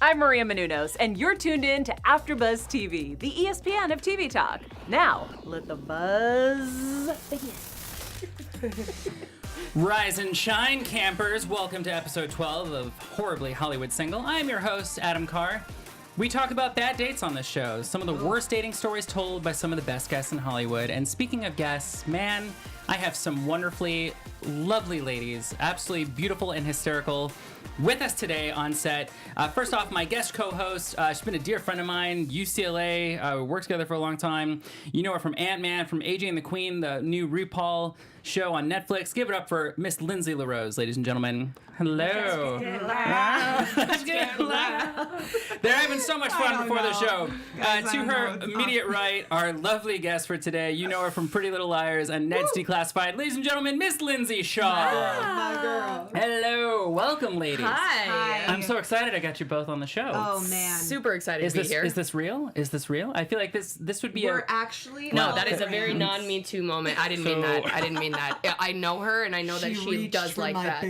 I'm Maria Menounos, and you're tuned in to AfterBuzz TV, the ESPN of TV talk. Now, let the buzz begin. Rise and shine, campers. Welcome to episode 12 of Horribly Hollywood Single. I'm your host, Adam Carr. We talk about bad dates on this show, some of the worst dating stories told by some of the best guests in Hollywood. And speaking of guests, man, I have some wonderfully lovely ladies, absolutely beautiful and hysterical, with us today on set. First off, my guest co-host, she's been a dear friend of mine, UCLA. We worked together for a long time. You know her from Ant-Man, from AJ and the Queen, the new RuPaul show on Netflix. Give it up for Miss Lindsey LaRose, ladies and gentlemen. Hello. Let's get loud. They're having so much fun before the show. To her immediate right, our lovely guest for today. You know her from Pretty Little Liars and Ned's Declassified. Ladies and gentlemen, Miss Lindsey Shaw. My girl. Hello. Welcome, ladies. Hi. I'm so excited I got you both on the show. Oh, man. Super excited to be here. Is this real? Is this real? I feel like this would be We're actually... No, that is a very non-Me Too moment. I didn't mean that. I didn't mean that. I know her, and I know that she does like that.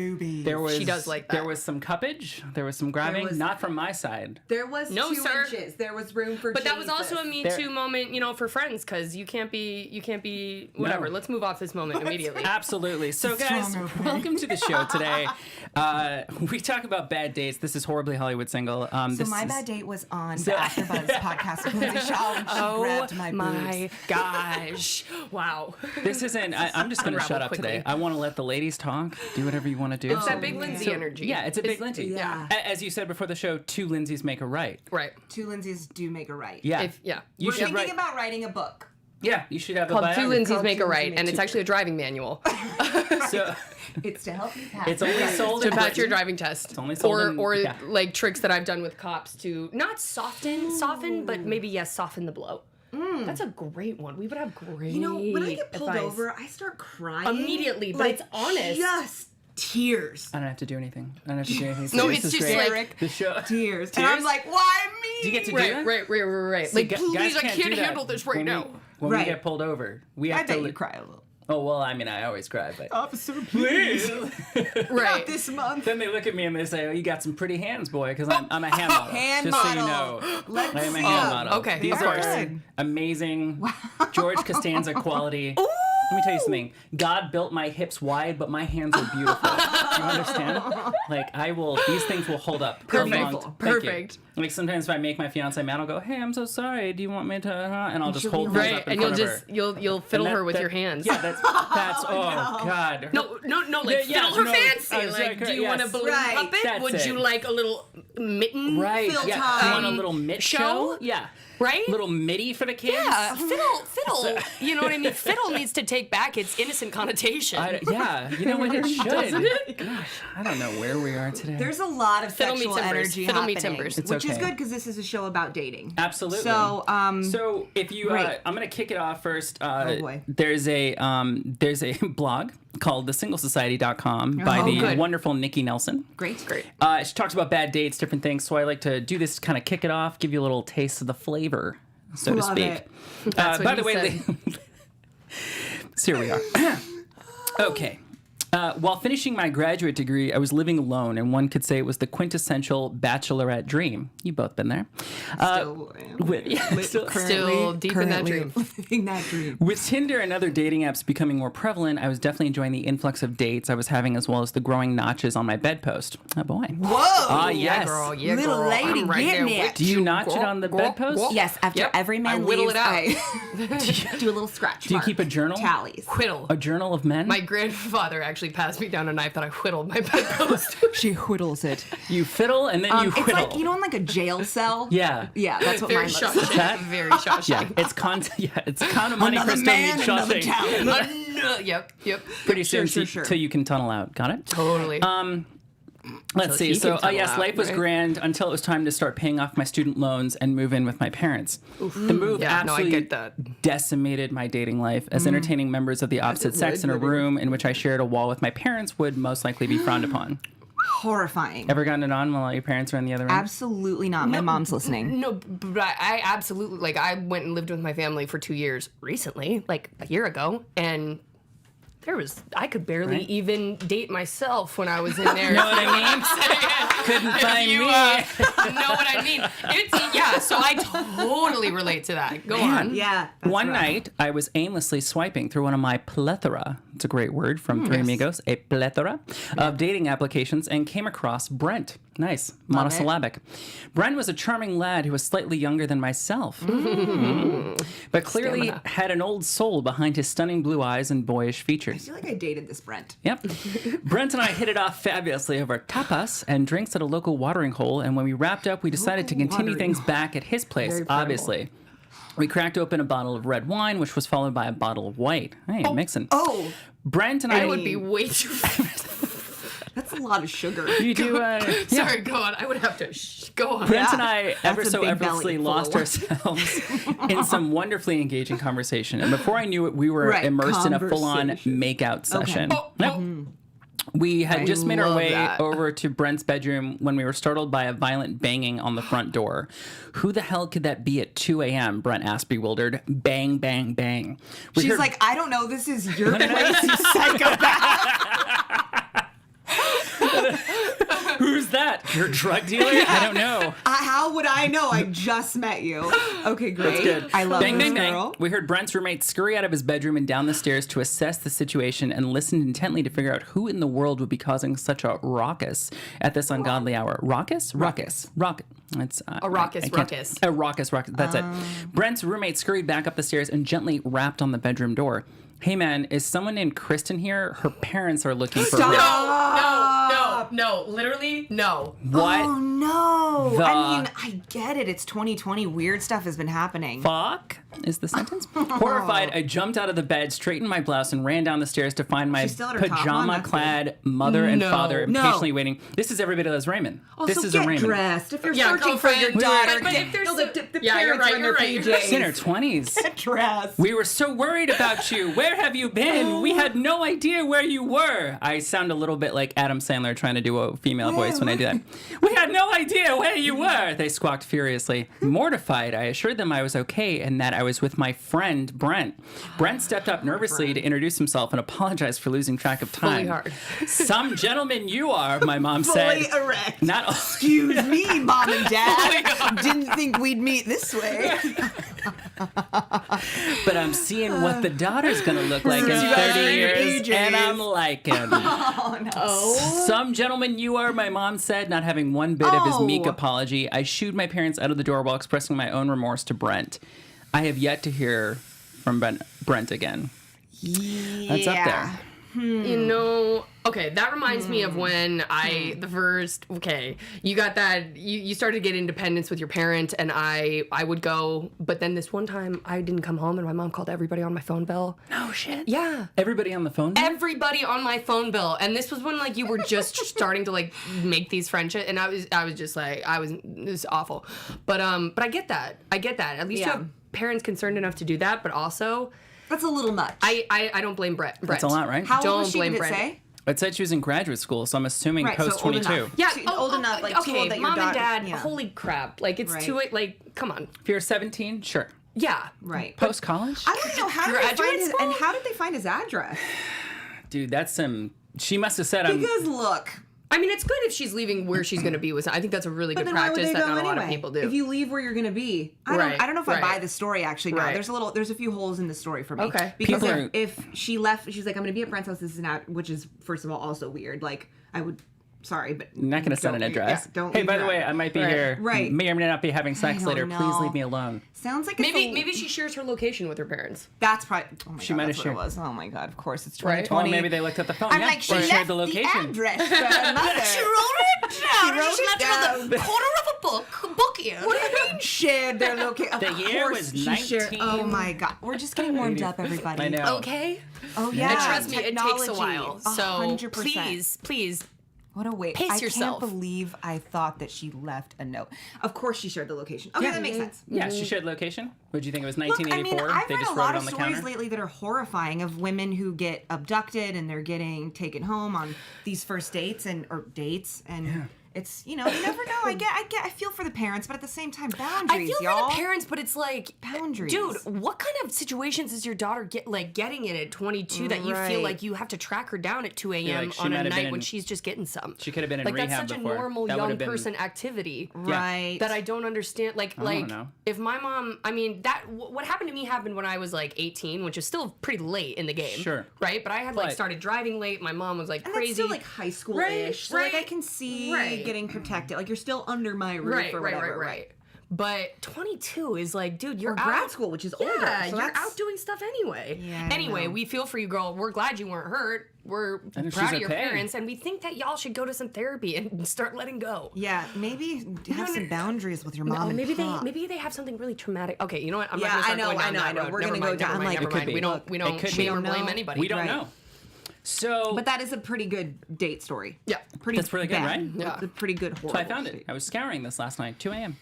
She does like that. There was some cuppage. There was some grabbing. Not from my side. There was No, 2 sir. inches. There was room for But that was also a Me There- Too moment, you know, for friends, because you can't be whatever. No. Let's move off this moment immediately. Absolutely. So, guys, welcome to the show today. We talk about bad dates. This is Horribly Hollywood Single. So my bad date was on the AfterBuzz podcast with Lindsey Shaw, and she grabbed my boobs. Gosh. Wow. This isn't. I'm just going to Unravel shut up quickly. today. I want to let the ladies talk. Do whatever you want to do. It's that big Lindsey energy. Yeah, it's a big Lindsey. yeah. As you said before the show, 2 Lindseys make a right. Right. 2 Lindseys do make a right. Yeah. You We're should thinking write. about writing a book. Yeah, you should have a Called biography. Two Lindseys Called Make Two a Right, Lindseys and Make it's a- actually a driving manual So It's to help you pass. it's only sold in to pass your Britain. driving test. only sold or in- yeah. like tricks that I've done with cops to not soften, but maybe soften the blow. That's a great one. We would have great. You know, when I get pulled advice. over, I start crying. Immediately, but it's honest. Just tears. I don't have to do anything. I don't have to do anything. No, This it's is just great. like- the show. Tears. And I'm like, why me? Do you get to do Right, that? right. See, Like, guys please, I do can't that handle this right when now. When Right. we get pulled over, we have I bet to. you cry a little. Oh well, I mean, I always cry, but Officer, please. Right. This month. then they look at me and they say, "Oh, you got some pretty hands, boy," because I'm a hand model. Hand just model. so you know, Let's I am a go. hand model. Okay, These of are course. amazing George Costanza quality. Let me tell you something. God built my hips wide, but my hands are beautiful. Do you understand? Like, these things will hold up. Perfect. a long t- thank you. Perfect. Like, sometimes if I make my fiance mad, I'll go, "Hey, I'm so sorry. Do you want me to?" And I'll just hold things Right, up in and you'll front of just her. you'll fiddle And her with that- your hands. Yeah, that's oh God. No, like Yeah, fiddle her no, fancy. I was Like, like, do you want a yes. balloon Right, puppet? that's Would it. you like a little mitten? Right. Fill Yeah. time. You want a little mitt show? Yeah. Right? Little MIDI for the kids? Yeah, fiddle. You know what I mean? Fiddle needs to take back its innocent connotation. Yeah, you know what? It should. Doesn't it? Gosh, I don't know where we are today. There's a lot of Fiddle me sexual timbers. energy Fiddle me happening, timbers. It's which is okay. good because this is a show about dating. Absolutely. So, So if you, Great. I'm gonna kick it off first. Oh, boy. There's a blog called thesinglesociety.com by the good. wonderful Nikki Nelson. great. She talks about bad dates, different things. So I like to do this, kind of kick it off, give you a little taste of the flavor, so to Love speak. it. That's what by he the way, so here we are. Okay. While finishing my graduate degree, I was living alone, and one could say it was the quintessential bachelorette dream. You've both been there. Still Still deep in that dream. living that dream. With Tinder and other dating apps becoming more prevalent, I was definitely enjoying the influx of dates I was having, as well as the growing notches on my bedpost. Oh boy. Whoa! Ah, Yeah, yes. girl. Yeah, Little girl. lady I'm right getting there it. with Do you you, notch it girl, on the girl, bedpost? girl. Yes, after Yep. every man I leaves, whittle it out. I Do a little scratch. Do you mark. keep a journal? Tallies. Whittle. A journal of men? My grandfather actually passed me down a knife that I whittled my bedpost. she whittles it. You fiddle and then you It's whittle. like, you know, in like a jail cell. Yeah. Yeah, that's what Very mine looks like. Shawshank. Very Shawshank. Yeah, it's kind of Monte Another Cristo man, meets another Shawshank. talent. Yep. Pretty soon Sure. till you can tunnel out. Got it? Totally. Let's see. he So, can tunnel yes, out, life was right? grand until it was time to start paying off my student loans and move in with my parents. The move Yeah, no, I absolutely get that. decimated my dating life, as entertaining members of the opposite sex in a room in which I shared a wall with my parents would most likely be frowned upon. Horrifying. Ever gotten it on while your parents are in the other room? Absolutely not. My mom's listening. No, but I absolutely, like, I went and lived with my family for 2 years recently, like a year ago, and I could barely even date myself when I was in there. Know what I mean? Couldn't find me. Know what I mean? So I totally relate to that. Go on. Yeah. One night, I was aimlessly swiping through one of my plethora, it's a great word from Three Amigos, a plethora of dating applications, and came across Brent. Nice. Monosyllabic. Brent was a charming lad who was slightly younger than myself. But clearly had an old soul behind his stunning blue eyes and boyish I features. feel like I dated this Brent. Yep. Brent and I hit it off fabulously over tapas and drinks at a local watering hole, and when we wrapped up, we decided to continue things back at his place, Very portable. obviously. We cracked open a bottle of red wine, which was followed by a bottle of white. Hey, mixing. Oh, Brent and I It would be way too. that's a lot of sugar. You do, Sorry, go on. I would have to go on. Brent and I ever That's a so big belly effortlessly full of lost wine. ourselves in some wonderfully engaging conversation. And before I knew it, we were Right, immersed in a full-on conversation. makeout session. Oh, Yep. We had just made our love way that. over to Brent's bedroom when we were startled by a violent banging on the front door. Who the hell could that be at 2 a.m.? Brent asked, bewildered. Bang, bang, bang. We She's heard- like, I don't know. This is your place, you psychopath. Who's that? Your drug dealer? I don't know. How would I know? I just met you. Okay, great. Good. I love Bang, this bang, bang. girl. We heard Brent's roommate scurry out of his bedroom and down the stairs to assess the situation and listened intently to figure out who in the world would be causing such a raucous at this ungodly hour. Raucous? Ruckus. It's A raucous I can't- ruckus. A raucous ruckus. That's it. Brent's roommate scurried back up the stairs and gently rapped on the bedroom door. Hey man, is someone named Kristen here? Her parents are looking for her. No, literally, no. What? Oh no! The- I mean, I get it. It's 2020. Weird stuff has been happening. Fuck is the sentence. Horrified, I jumped out of the bed, straightened my blouse, and ran down the stairs to find my She's still at her top on, pajama-clad mother and No. father No. patiently waiting. This is Everybody Loves Raymond. Also, This is get a Raymond. dressed if you're Yeah, searching for girlfriend. your But daughter. if there's the yeah, you're parents right, are in you're their right, you're PJs. She's in her 20s. Get dressed. We were so worried about you. Where have you been? We had no idea where you were. I sound a little bit like Adam Sandler trying to do a female voice when I do that. We had no idea where you were, they squawked furiously. Mortified, I assured them I was okay and that I was with my friend Brent. Brent stepped up nervously to introduce himself and apologized for losing track of time. Fully hard. Some gentleman you are, my mom said. Fully erect. Not Excuse me, Mom and Dad. Didn't think we'd meet this way. but I'm seeing what the daughter's gonna look like in You guys 30 are in your years, PJs. and I'm liking. Oh, Some gentleman you are, my mom said, not having one bit of his meek Oh. apology. I shooed my parents out of the door while expressing my own remorse to Brent. I have yet to hear from Brent again. That's up there. You know, okay, that reminds me of when you got that, you started to get independence with your parent, and I would go, but then this one time I didn't come home and my mom called everybody on my phone bill. No shit. Yeah. Everybody on the phone? Everybody on my phone bill, and this was when like you were just starting to like make these friendships, and I was just like it was awful, but I get that. At least you Yeah. have parents concerned enough to do that, but also that's a little much. I don't blame Brett. That's a lot, right? How old Don't was she? blame Did it Brent. say? It said she was in graduate school, so I'm assuming Right, so post old 22. enough. Yeah, She's old enough, like, too okay, old that your mom and daughter- dad. yeah. Holy crap! Like it's Right. too late. Like, come on. If you're 17, sure. Yeah. Right. Post college? I don't know how did they Graduate find his, school? and how did they find his address? Dude, that's some. She must have said, Because look, I mean, it's good if she's leaving where she's going to be with. I think that's a really but good then why would practice they that go not a lot of anyway? people do. If you leave where you're gonna be, I Right, don't know if I right. buy the story actually now. Right. There's a few holes in the story for me. Okay. Because People are- if she left, she's like, I'm gonna be at Brent's house. This is not, which is first of all also weird. Like I would, sorry, but I'm not going to send an don't- address. yeah, don't Hey, leave by your the way, address. I might be Right. here. Right. May or may not be having sex don't later. know. Please leave me alone. Sounds like it's maybe she shares her location with her parents. That's probably. Oh my She God, might that's have what it was. Oh my God! Of course, it's Right. 2020. Well, maybe they looked at the phone. I'm yeah. like, she Or left shared the location. address for her mother. She wrote it down. She wrote She left it it on down. the corner of a book here. What do you mean shared their location? The year was Oh my God! We're just getting warmed up, everybody. I know. Okay. Oh yeah. And trust me, it takes a Technology. while. So 100%. please. What a wait. Pace I yourself. can't believe I thought that she left a note. Of course she shared the location. Okay, that makes sense. Yeah, she shared location. Would you think it was Look, 1984? I mean, I've They read just a wrote lot it of on the stories counter. lately that are horrifying of women who get abducted and they're getting taken home on these first dates and it's, you never know. I feel for the parents, but at the same time, boundaries, I feel y'all. for the parents, but it's like Boundaries. dude. What kind of situations is your daughter getting in at 22 that you feel like you have to track her down at 2 a.m. like she on might a have been night when in- she's just getting some? She could have been in like rehab that's such before. a normal That would young have been- person activity. Right. That I don't understand. Like don't know. if my mom, I mean what happened to me happened when I was like 18, which is still pretty late in the game. Sure. Right, but I had But- started driving late. My mom was like And crazy. that's still like high school-ish. Right, So like I right, can see right. getting protected. Like you're still under my roof or whatever. Right. But 22 is like, dude, you're Or out. grad school, which is older. Yeah, So you're that's- out doing stuff anyway. Yeah, I Anyway, know. we feel for you, girl. We're glad you weren't hurt. We're And if proud she's of your okay. parents, and we think that y'all should go to some therapy and start letting go. Yeah, maybe have some boundaries with your mom. Oh, and maybe pop. they have something really traumatic. Okay, you know what? I'm Yeah, not gonna start I know, going down I know, that I know. road. We're Never gonna mind, go down, never mind, like, never it could mind. be. We don't It could shame be. or blame know. anybody. We don't Right. know. So But that is a pretty good date story. Yeah. Pretty That's really good, bad. right? Yeah. A pretty good horror. So I found it. I was scouring this last night, 2 a.m.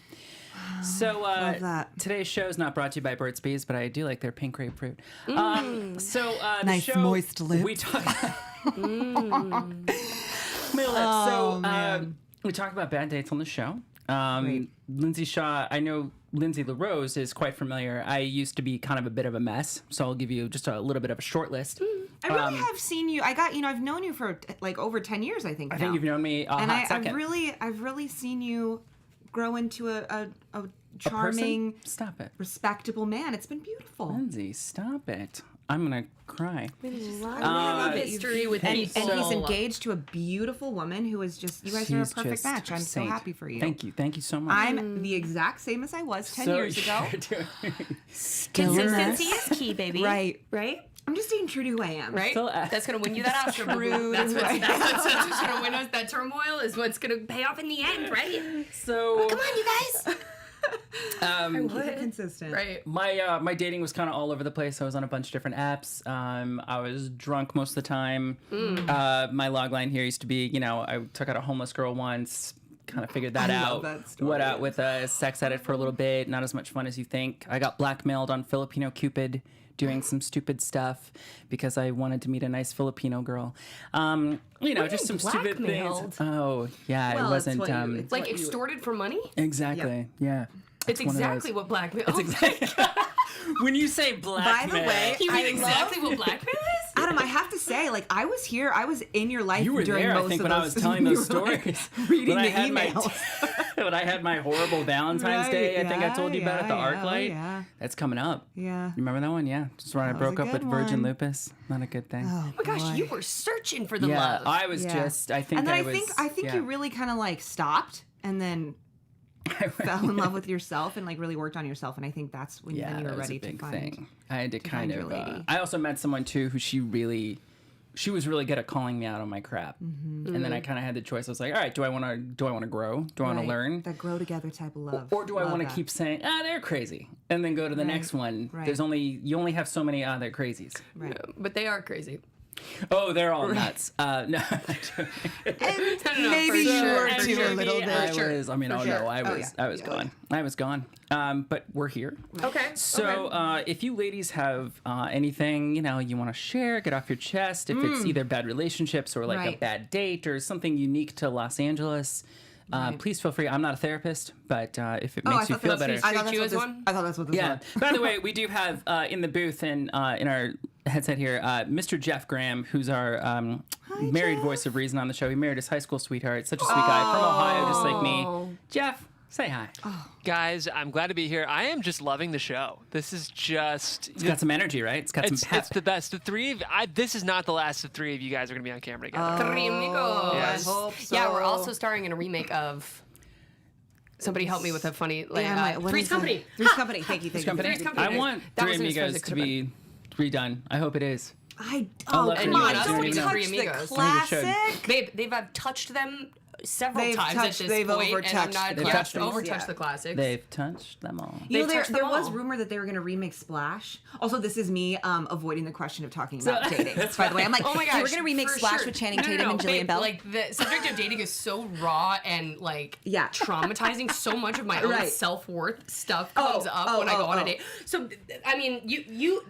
So Love that. today's show is not brought to you by Burt's Bees, but I do like their pink grapefruit. The Nice, show, moist lips. We talk. We talk about bad dates on the show. Great. Lindsey Shaw, I know Lindsey LaRose is quite familiar. I used to be kind of a bit of a mess, so I'll give you just a little bit of a short list. I really have seen you. I've known you for like over 10 years, I think. I think you've known me a and hot second. I've really seen you grow into a A charming, person? Stop it. respectable man. It's been beautiful. Lindsey, stop it. I'm going to cry. love history with And people. he's engaged to a beautiful woman who is just, you guys are a She's perfect just match. a I'm so saint. happy for you. Thank you. Thank you so much. I'm the exact same as I was 10 years ago. Consistency is key, baby. Right. Right? I'm just staying true to who I am. Right? Still, That's gonna win you that Oscar. True. That's what's gonna win us that turmoil. Is what's gonna pay off in the end, right? So, Come on, you guys. Keep it consistent. Right. my dating was kind of all over the place. I was on a bunch of different apps. I was drunk most of the time. My log line here used to be, I took out a homeless girl once. Kind of figured that I out. love that story. Went out with a sex edit for a little bit. Not as much fun as you think. I got blackmailed on Filipino Cupid doing some stupid stuff because I wanted to meet a nice Filipino girl. Just some stupid blackmailed? things. Oh, yeah, Well, it it's wasn't what you- it's Like what you- extorted for money? exactly. Yeah. It's one of those. exactly what blackmail. When you say blackmail, way, You mean I exactly what blackmail is? Adam, I have to say, like, I was here. I was in your life you were during there, most I think, of when those. I was telling you those were, like, stories. reading when the I had emails. when I had my horrible Valentine's Day, I think I told you about at the yeah, ArcLight. yeah. That's coming up. Yeah. You remember that one? Yeah. Just when I was broke a up with good Virgin one. Lupus. Not a good thing. Oh my gosh, boy. you were searching for the yeah, love. I was Yeah. just. I think And then I I was. think yeah. you really kind of like stopped and then fell in love with yourself and like really worked on yourself. And I think that's when Yeah, then you that were was ready a big to find. thing. I had to kind find your of. lady. I also met someone too who she was really good at calling me out on my crap. Mm-hmm. And then I kind of had the choice. I was like, all right, do I want to grow? Do I want to Right. learn? That grow together type of love. Or do I Love want to that. keep saying, they're crazy, and then go to the next one? right. You only have so many, they're crazies. Right. But they are crazy. Oh, they're all nuts. No. And no, maybe for you sure, were for too sure. a little bit. I sure. was. I mean, For oh sure. no, I Oh, was. yeah. I was Yeah. gone. I was gone. But we're here. Okay. So, if you ladies have anything you want to share, get off your chest. If it's either bad relationships or like a Right. bad date or something unique to Los Angeles, please feel free. I'm not a therapist, but if it makes you feel better. I thought Treat you that's as what one? I thought that's what this Yeah. was. By the way, we do have in the booth and in our headset here, Mr. Jeff Graham, who's our married Jeff. voice of reason on the show. He married his high school sweetheart. Such a sweet guy from Ohio, just like me. Jeff, say hi. Guys, I'm glad to be here. I am just loving the show. This is just... It's got some energy, right? It's got some pep. It's the best. The three of... this is not the last of three of you guys are going to be on camera together. Amigos. Yes. Hope so. Yeah, we're also starring in a remake of. Somebody help me with a funny What Three's is Company. that? Three's Company. Thank you. Thank you. Company. Three's Company. I want That Three wasn't as fun as Amigos it to could've be redone. I hope it is. Oh, love come Three on. Amigos. Don't Three touch Amigos. the I think it should. classic. Babe, they've touched them several They've times touched- at this they've point, and I'm overtouched not the classics. overtouched Yeah. the classics. They've touched them all. You know, They've touched there them was all. rumor that they were going to remake Splash. Also, this is me avoiding the question of talking about dating. That's By the way, I'm like, Oh my hey, gosh, we're going to remake for Splash sure. with Channing No, Tatum and Jillian babe, Bell. Like the subject of dating is so raw and like Yeah. traumatizing. So much of my own Right. self-worth stuff comes up when I go on a date. So I mean, you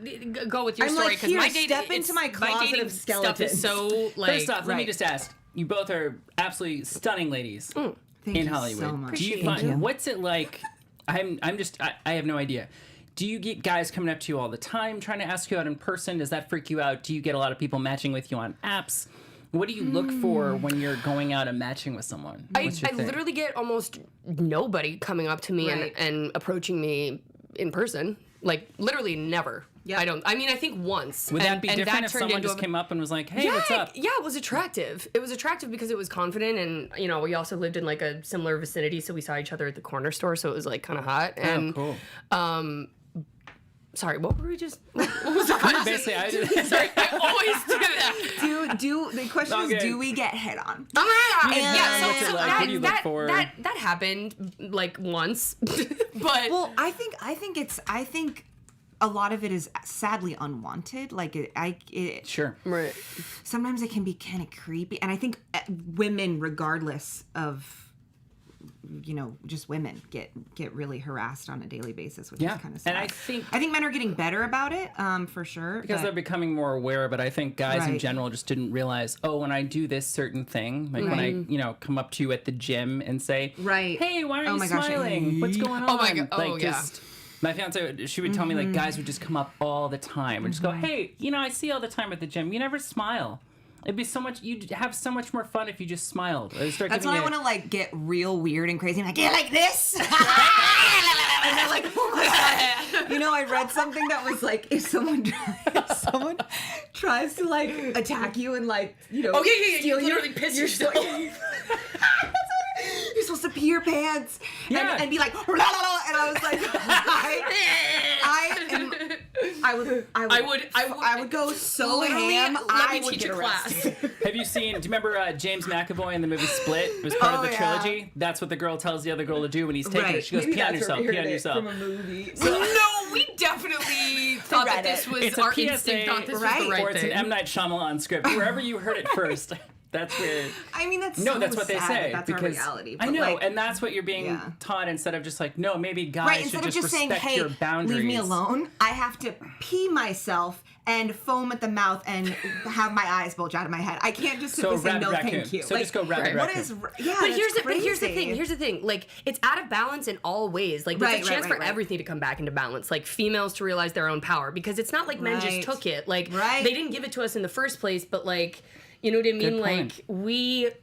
go with your I'm story like, because here, my dating step into my closet dating of stuff is skeletons. so like. First off, let me right. just ask. you both are absolutely stunning ladies Thank in you Hollywood. so much. Do you Thank find you. what's it like? I have no idea. Do you get guys coming up to you all the time trying to ask you out in person? Does that freak you out? Do you get a lot of people matching with you on apps? What do you look for when you're going out and matching with someone? I What's your thing? literally get almost nobody coming up to me Right. and approaching me in person. Like, literally never. Yep. I don't. I mean, I think once. Would that be and different if turned someone into just a- came up and was like, "Hey, yeah, what's up?" Yeah, it was attractive. It was attractive because it was confident, and we also lived in like a similar vicinity, so we saw each other at the corner store, so it was like kind of hot. And Oh, cool. sorry, what were we just? What was the question? Basically, I Sorry, I always do that. Do the question Okay. is, do we get hit on? Oh my God. And Yeah, what's it like? What do you look for? That happened like once, but Well, I think a lot of it is sadly unwanted. Like it sure. right. sometimes it can be kind of creepy, and I think women, regardless of just women, get really harassed on a daily basis, which Yeah, is kind of sad. and I think men are getting better about it, for sure. because but- they're becoming more aware, but I think guys in Right. general just didn't realize, when I do this certain thing, like when I, come up to you at the gym and say, Right. hey, why are Oh you my gosh, smiling? What's going on? Oh my God. Oh, like yeah. just my fiance, she would tell me like guys would just come up all the time and just go, hey, I see you all the time at the gym. You never smile. It'd be so much. You'd have so much more fun if you just smiled. I'd start That's giving when I you- want to get real weird and crazy. I'm like, yeah, like this. And they're like, oh my God. I read something that was like, if someone tries to attack you and Oh yeah. You steal literally piss yourself. You're supposed to pee your pants Yeah. and be like, la, la, la, and I was like, I would go so Literally, ham. let I me would teach get a class. arrested. Have you seen? Do you remember James McAvoy in the movie Split? It was part of Oh, the yeah. trilogy. That's what the girl tells the other girl to do when he's taking her. Right. She goes, Maybe "Pee on that's where yourself. we Pee on heard it yourself." from a movie. No, we definitely thought that read this it. was It's a our PSA, instinct. Thought this was right? the right or it's thing. an M. Night Shyamalan script. Wherever you heard it first, that's where. I mean, that's No, so that's what they sad say. that that's our because reality. I but, know, like, and that's what you're being yeah. taught instead of just like, no, maybe guys right, should instead of just just saying, respect "Hey, your boundaries. leave me alone," I have to pee myself and foam at the mouth and have my eyes bulge out of my head. I can't just So simply say rabid no, raccoon. thank you. So just go rabid What raccoon. is? Yeah, But that's here's the crazy. thing. Here's the thing. Like, it's out of balance in all ways. Like, there's Right, a chance right, for right. everything to come back into balance. Like, females to realize their own power, because it's not like men Right. just took it. Like, Right. they didn't give it to us in the first place. But like, you know what I mean? Good point. Like,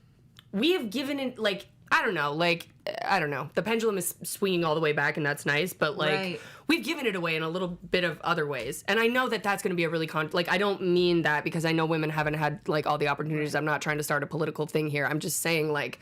we have given it. Like, I don't know. Like, I don't know. The pendulum is swinging all the way back, and that's nice. But like, Right. we've given it away in a little bit of other ways. And I know that that's going to be a really like, I don't mean that because I know women haven't had like all the opportunities. I'm not trying to start a political thing here. I'm just saying like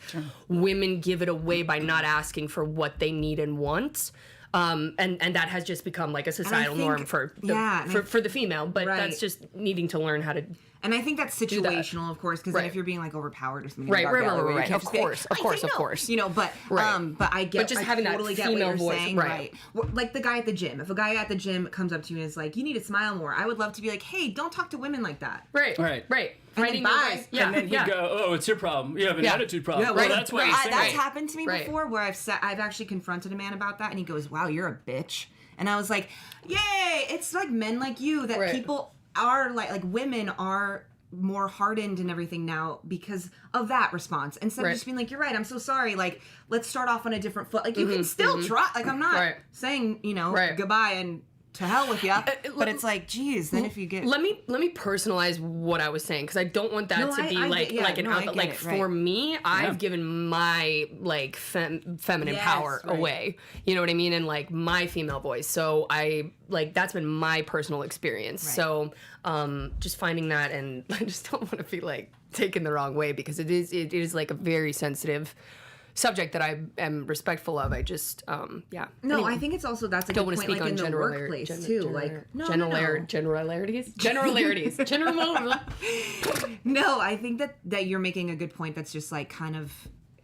women give it away by not asking for what they need and want. And that has just become like a societal think- norm for the, yeah, and for the female, but Right. that's just needing to learn how to. And I think that's that. situational, of course, because then Right. if you're being like overpowered or something, Right, dark right, right, alley where you right, can't of just be like, course, of "I course, say of no." course. But Right. but I get, But just I having that totally get what female you're voice, saying, right. Like the guy at the gym. If a guy at the gym comes up to you and is like, "You need to smile more," I would love to be like, "Hey, don't talk to women like that." Right, Right. right. And Finding then your bye. voice. Yeah, And then he'd yeah. go, "Oh, it's your problem. You have an Yeah. attitude problem." Yeah, well, right. that's why Right. you're saying That's it. happened to me Right. before, where I've actually confronted a man about that, and he goes, "Wow, you're a bitch," and I was like, "Yay!" It's like men like you that Right. people are like women are more hardened and everything now because of that response. Instead Right. of just being like, "You're right, I'm so sorry," like, let's start off on a different foot. Like, you can still try. Like, I'm not Right. saying, Right. goodbye and to hell with you. But it's like, geez, then if you get Let me personalize what I was saying, because I don't want that No, to I- be I like get- yeah, like an no, I outlet. get Like it, for right. me, I've given my like feminine Yes, power right. away. You know what I mean? And like my female voice. So I like that's been my personal experience. Right. So just finding that, and I just don't want to be like taken the wrong way, because it is like a very sensitive subject that I am respectful of. I just yeah. No, Anyway. I think it's also that's a Don't good want to point, speak like on in the general workplace too. Like generalities. No, I think that you're making a good point. That's just like kind of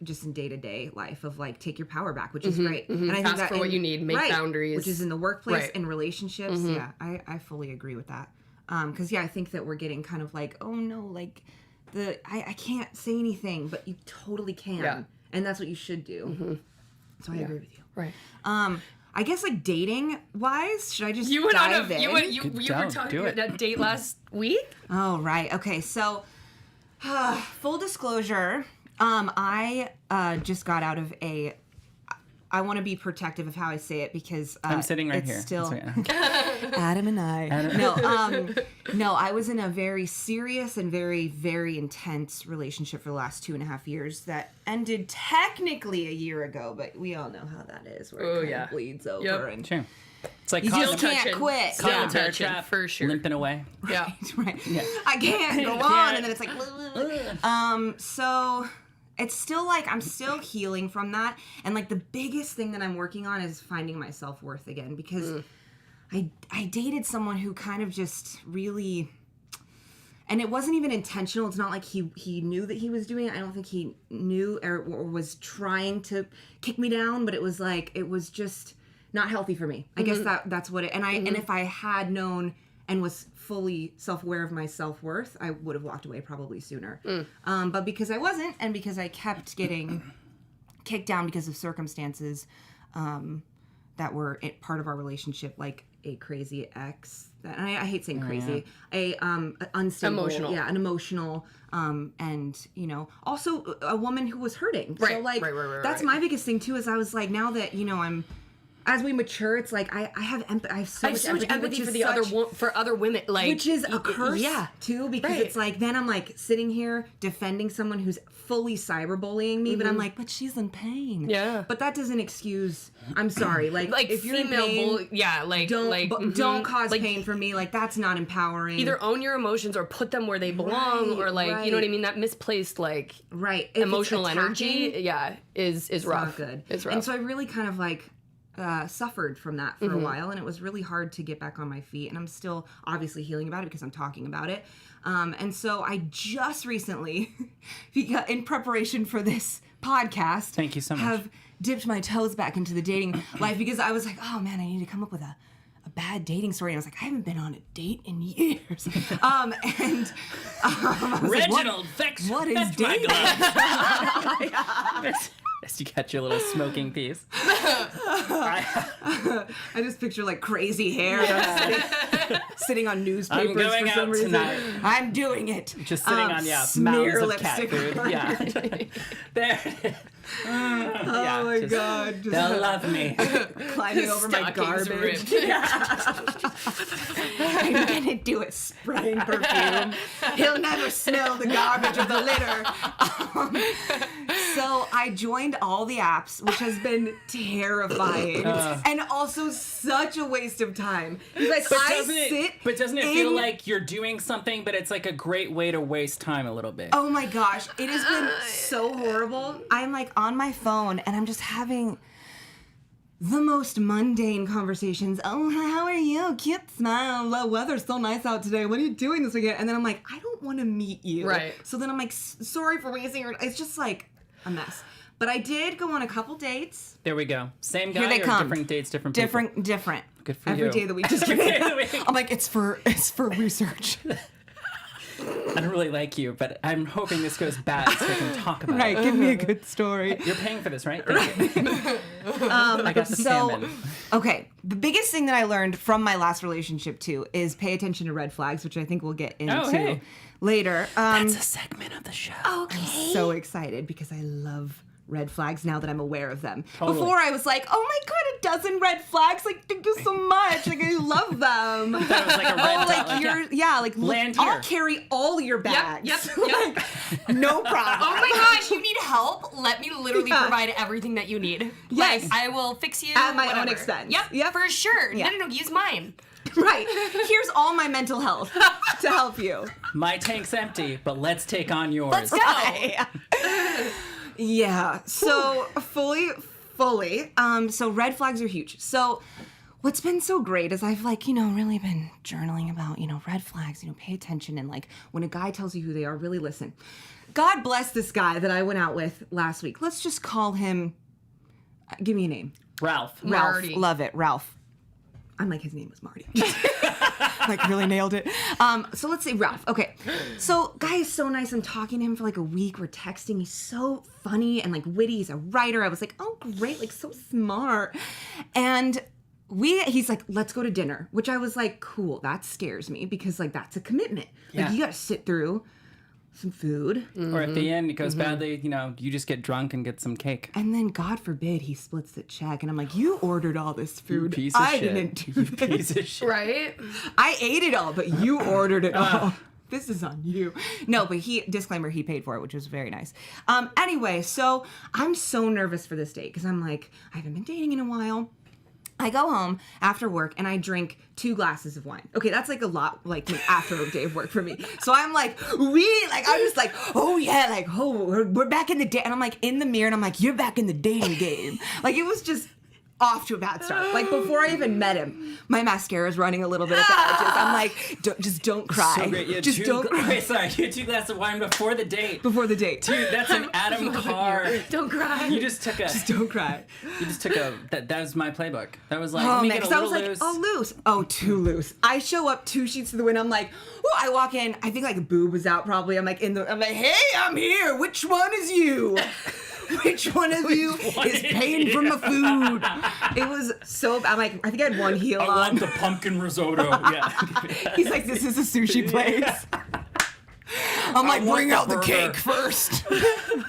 just in day-to-day life of like take your power back, which is great. And I think Ask that for what you need, make boundaries. which is in the workplace, Right. in relationships. Yeah, I fully agree with that. Because yeah, I think that we're getting kind of like, oh no, like I can't say anything, but you totally can, Yeah. and that's what you should do. So I agree with you. Right. I guess like dating wise, should I just You went dive on in? you were Don't talking do about it. that date last week? Oh, right. Okay. So Full disclosure, I just got out of a. I want to be protective of how I say it because I'm sitting right it's here. Still, That's right. Adam and I. No, I was in a very serious and very, very intense relationship for the last 2.5 years that ended technically a year ago, but we all know how that is, where it kind of bleeds over. Yep. And Sure. It's like you caught just in a- can't quit. caught in a Yeah. bear Touching, trap, for sure. limping away. Yeah. Right. Yeah. I can't go on, and then it's like, so it's still like I'm still healing from that, and like the biggest thing that I'm working on is finding my self-worth again because I dated someone who kind of just really, and it wasn't even intentional. It's not like he knew that he was doing it. I don't think he knew or was trying to kick me down, but it was just not healthy for me. I guess that's what it, and if I had known and was fully self-aware of my self-worth, I would have walked away probably sooner. But because I wasn't, and because I kept getting kicked down because of circumstances that were part of our relationship, like a crazy ex, and I hate saying crazy, unstable, Emotional. an emotional, and also a woman who was hurting. Right, So like, right, that's my biggest thing too. Is I was like, now that I'm. As we mature, it's like I have I have so much empathy for the for other women, like which is a curse, Yeah, too, because Right. it's like then I'm like sitting here defending someone who's fully cyberbullying me, but I'm like, but she's in pain. Yeah. but that doesn't excuse. I'm sorry, like if you're in female pain, don't cause like, pain for me. Like that's not empowering. Either own your emotions or put them where they belong, or like you know what I mean. That misplaced like right if it's emotional energy, attacking, is rough. not good. It's rough. And so I really kind of like suffered from that for a while, and it was really hard to get back on my feet, and I'm still obviously healing about it because I'm talking about it. And so I just recently, in preparation for this podcast, Thank you so much. have dipped my toes back into the dating life because I was like, oh man, I need to come up with a bad dating story. And I was like, I haven't been on a date in years. I was like, Reginald, what is fetch my dating? gloves. As you catch your little smoking piece. I just picture like crazy hair sitting on newspapers I'm going for some out reason. tonight. I'm doing it. Just sitting on smear mounds of cat lipstick food. on Yeah. There. Oh my god. Just They'll love me. climbing over my Stockings garbage. ripped. I'm gonna do it spraying perfume. He'll never smell the garbage of the litter. So I joined all the apps, which has been terrifying and also such a waste of time. Like, But doesn't it feel like you're doing something, but it's like a great way to waste time a little bit? Oh my gosh, it has been so horrible. I'm like on my phone and I'm just having the most mundane conversations. Oh, how are you? Cute smile. The weather's so nice out today. What are you doing this weekend? And then I'm like, I don't want to meet you. Right. So then I'm like, sorry for wasting your. It's just like a mess. But I did go on a couple dates. There we go. Same guy Here they or come. different dates, different people? Different. Good for Every you. day of the week. Just Every day of the week. I'm like, it's for research. I don't really like you, but I'm hoping this goes bad so we can talk about Right. it. Give me a good story. You're paying for this, right? Thank you. I got the salmon. Okay, the biggest thing that I learned from my last relationship too is pay attention to red flags, which I think we'll get into hey. later. That's a segment of the show. I'm so excited because I love red flags now that I'm aware of them. Totally. Before I was like, oh my god, a dozen red flags! Like, thank you so much. Like, I love them. That was like a red dot, like like, you're, like look, Land I'll here. carry all your bags. Yep. Like, no problem. Oh my gosh, you need help? Let me literally Yeah. provide everything that you need. Yes. Like, I will fix you At my own whatever. expense. Yep, Yep. for sure. Yeah. No, use mine. Right. Here's all my mental health to help you. My tank's empty, but let's take on yours. Let's go. Yeah. So fully. So red flags are huge. So what's been so great is I've really been journaling about, red flags, pay attention. And like when a guy tells you who they are, really listen. God bless this guy that I went out with last week. Let's just call him, give me a name. Ralph. Ralph. Marty. Love it. Ralph. I'm like, his name was Marty. Like, really nailed it. So let's say Ralph. Okay. So, guy is so nice. I'm talking to him for like a week. We're texting. He's so funny and like witty. He's a writer. I was like, oh, great. Like, so smart. And he's like, let's go to dinner, which I was like, cool. That scares me because like, that's a commitment. Like, Yeah. you got to sit through some food. Or at the end, it goes badly, you know, you just get drunk and get some cake. And then, God forbid, he splits the check. And I'm like, you ordered all this food. Piece of I shit. didn't do You this. piece of shit. Right? I ate it all, but you ordered it all. This is on you. No, but disclaimer, he paid for it, which was very nice. Anyway, so I'm so nervous for this date because I'm like, I haven't been dating in a while. I go home after work and I drink 2 glasses of wine. Okay, that's like a lot, like after a day of work for me. So I'm like, I'm just like, oh yeah, like, oh, we're back in the day. And I'm like in the mirror and I'm like, you're back in the dating game. Like it was just off to a bad start. Like before I even met him, my mascara is running a little bit at the edges. I'm like, don't cry. So great. You had Just don't cry. Wait, sorry. You had 2 glasses of wine before the date. Before the date. Dude, that's an Adam Carr. Don't cry. You just took a. Don't cry. You just took a. That was my playbook. That was like, Oh let me man, get a because I little was like, loose. oh loose. Oh, too loose. I show up 2 sheets to the wind. I'm like, oh, I walk in. I think like a boob was out probably. I'm like, hey, I'm here. Which one is you? Which one of you is paying for my food? It was so bad. I'm like, I think I had one heel I on. want the pumpkin risotto. Yeah. He's like, this is a sushi place. I'm like, want bring the out the burger. cake first.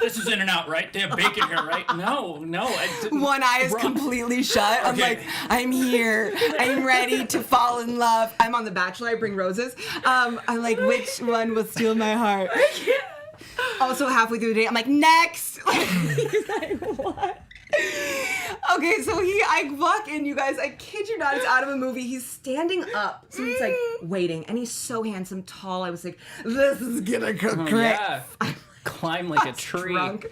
This is In-N-Out, right? They have bacon here, right? No. I didn't. One eye is Wrong. completely shut. I'm Okay. like, I'm here. I'm ready to fall in love. I'm on The Bachelor. I bring roses. I'm like, which one will steal my heart? Also, halfway through the day, I'm like, next. He's like, what? Okay, so I walk in, you guys. I kid you not, it's out of a movie. He's standing up, so he's like waiting, and he's so handsome, tall. I was like, this is gonna go Oh, great. yeah. Climb like a tree. Drunk.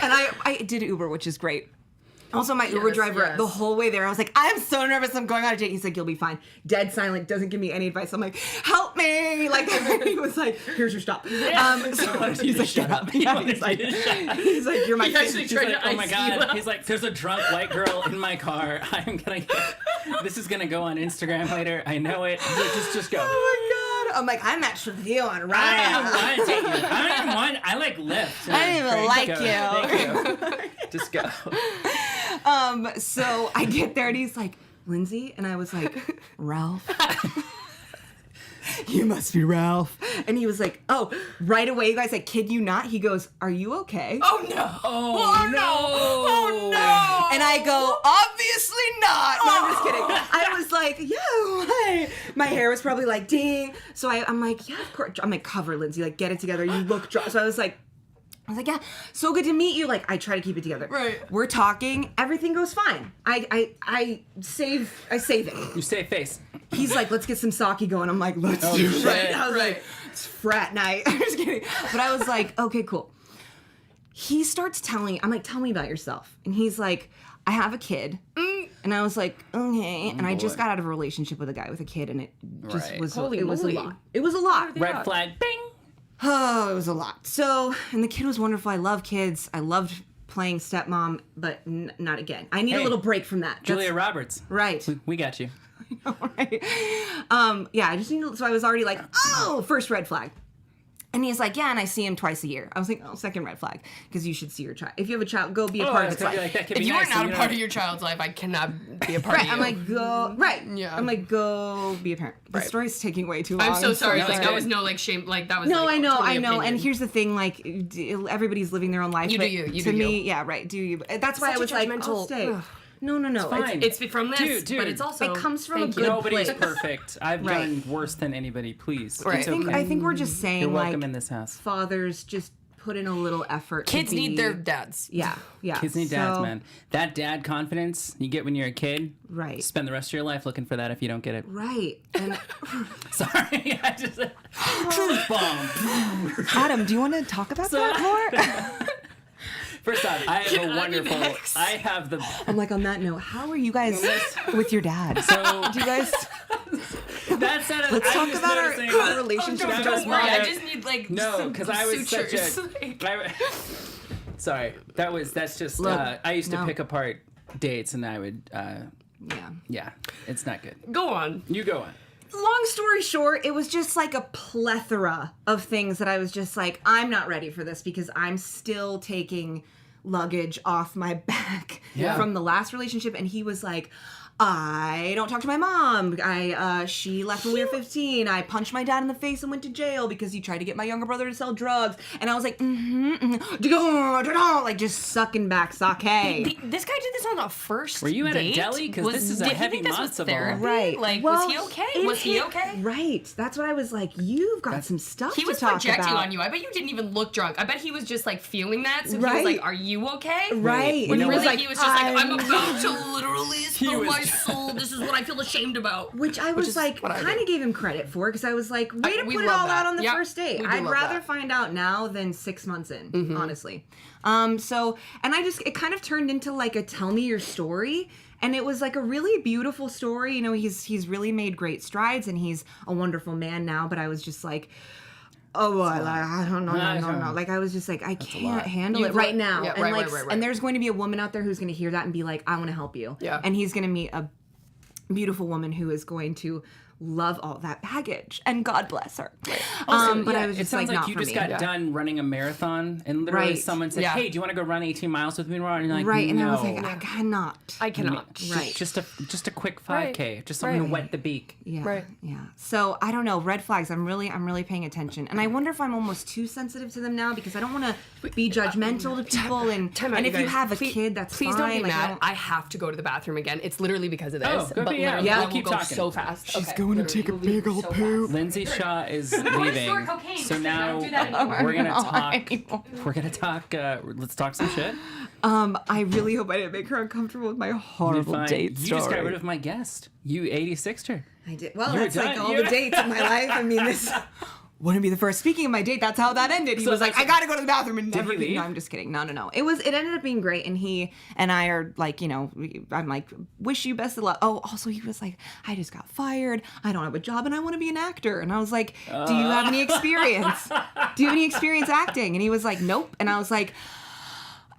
And I did Uber, which is great. Also, my Uber Yes, driver, yes. the whole way there, I was like, I'm so nervous. I'm going on a date. He's like, you'll be fine. Dead silent. Doesn't give me any advice. I'm like, help me. Like, he was like, here's your stop. So he's like, shut up. Yeah, he's like, you're my He actually favorite. tried Like, to oh my ice god. you out. He's like, there's a drunk white girl in my car. This is gonna go on Instagram later. I know it. Just go. Oh my God. I'm like, I matched with you on I Ryan. don't even want to take you. I don't even want. I like Lyft. I don't even like you. Thank you. Just go. So I get there and he's like, Lindsey? And I was like, Ralph? You must be Ralph. And he was like, oh, right away, you guys, I kid you not. He goes, are you okay? Oh no. Oh, no. Oh no. And I go, obviously not. No, I'm just kidding. I was like, yeah, why? My hair was probably like, ding. So I'm like, yeah, of course. I'm like, cover, Lindsey. Like, get it together. You look drunk. So I was like, yeah, so good to meet you. Like, I try to keep it together. Right. We're talking. Everything goes fine. I save it. You save face. He's like, let's get some sake going. I'm like, let's do shit. it. I was like, it's frat night. I'm just kidding. But I was like, okay, cool. He starts telling, I'm like, tell me about yourself. And he's like, I have a kid. And I was like, okay. And I just boy. got out of a relationship with a guy with a kid, and it just Right. was, Holy it was a moly. lot. It was a lot. Red flag. Bing. Oh, it was a lot. So, and the kid was wonderful. I love kids. I loved playing stepmom, but not again. I need a Hey, little break from that. That's- Julia Roberts. Right. We got you. Right. Yeah, I just need to, so I was already like, oh, first red flag. And he's like, yeah, and I see him twice a year. I was like, oh, second red flag, because you should see your child. If you have a child, go be a part of it's its gonna be life. like, that could If be you nice, are not and a part of your child's life, I cannot be a part Right, of you. I'm like, go, right. Yeah. I'm like, go be a parent. The Right. story's taking way too long. I'm so sorry. No, Like it's that good. was no like shame. Like that was. No, like, I know, totally I know. opinion. And here's the thing, like, everybody's living their own life. You but do you, you to do me, you. yeah, right, do you. That's why Such I a was like, judgmental- I'll stay. Ugh. No. fine. It's from this, Dude. but it's also It comes from a thank good you. Nobody's place. perfect. I've Right. done worse than anybody. Please. Right. It's I think, okay. I think we're just saying, You're welcome like, in this house. fathers just put in a little effort. Kids to be, need their dads. Yeah. Kids need dads, So- man. That dad confidence you get when you're a kid. Right. Spend the rest of your life looking for that if you don't get it. Right. And Sorry, I just truth bomb. Adam, do you want to talk about that more? First off, I have a I need wonderful. X. I have the. I'm like, on that note, how are you guys with your dad? So Do you guys? that said, Let's I'm talk just about noticing- our relationship. Don't Don't worry, I Yeah. just need like No, some because I was such sutures. a. Sorry, that's just. Look, I used to no. pick apart dates, and I would. Yeah. Yeah, it's not good. Go on. You go on. Long story short, it was just like a plethora of things that I was just like, I'm not ready for this because I'm still taking luggage off my back Yeah. from the last relationship. And he was like, I don't talk to my mom. She left when we were 15. I punched my dad in the face and went to jail because he tried to get my younger brother to sell drugs. And I was like, like just sucking back sake. This guy did this on a first Were you at date? a deli? Because this is a did he heavy think this was matzo ball. therapy? Right. Like, Well, was he okay? Was he okay? Right. That's what I was like, you've got some stuff He to was talk projecting about. on you. I bet you didn't even look drunk. I bet he was just like feeling that. So he Right. was like, "Are you okay?" Right. When You know really what? he was just like, "I'm I'm- about to literally spill was- my soul. This is what I feel ashamed about." Which I was is like, what I kind did. of gave him credit for, because I was like, way to we put it love all that. out on the Yep. first date. We do I'd love rather that. find out now than 6 months in, honestly. So, and it kind of turned into like a tell me your story. And it was like a really beautiful story. You know, he's really made great strides and he's a wonderful man now. But I was just like, oh, I don't know, no. Like, I was just like, I can't handle it right now. Yeah, and right, like, right. and there's going to be a woman out there who's going to hear that and be like, I want to help you. Yeah. And he's going to meet a beautiful woman who is going to love all that baggage, and God bless her. But I was it just sounds like not you for just me. got done running a marathon, and literally Right. someone said, Yeah. "Hey, do you want to go run 18 miles with me tomorrow?" And you're like, Right, and no. I was like, I cannot. I cannot. Right. Just a quick 5K, just something to wet the beak. Yeah. Right. Yeah. So I don't know. Red flags. I'm really paying attention, and I wonder if I'm almost too sensitive to them now because I don't want to be judgmental to people. And Time out, and if you guys. have a Please- kid, that's please fine. don't get Like, I mad. I have to go to the bathroom again. It's literally because of this. Oh, good but for you. literally, Yeah, I we'll will keep go talking. so fast. She's going to take a big old poop. Lindsey Shaw is leaving, cocaine. so Don't now do that anymore. we're gonna Not talk. anymore. We're gonna talk. Let's talk some shit. I really hope I didn't make her uncomfortable with my horrible Fine. date You story. just got rid of my guest. You 86'd her. I did. Well, You were that's like done. all You- the dates in my life. I mean, this wouldn't be the first. Speaking of my date, that's how that ended. He So was like, that's- I gotta go to the bathroom and never he leave. leave? No, I'm just kidding. No. It ended up being great. And he and I are like, you know, I'm like, wish you best of luck. Oh, also he was like, I just got fired. I don't have a job and I want to be an actor. And I was like, do you have any experience? Do you have any experience acting? And he was like, nope. And I was like,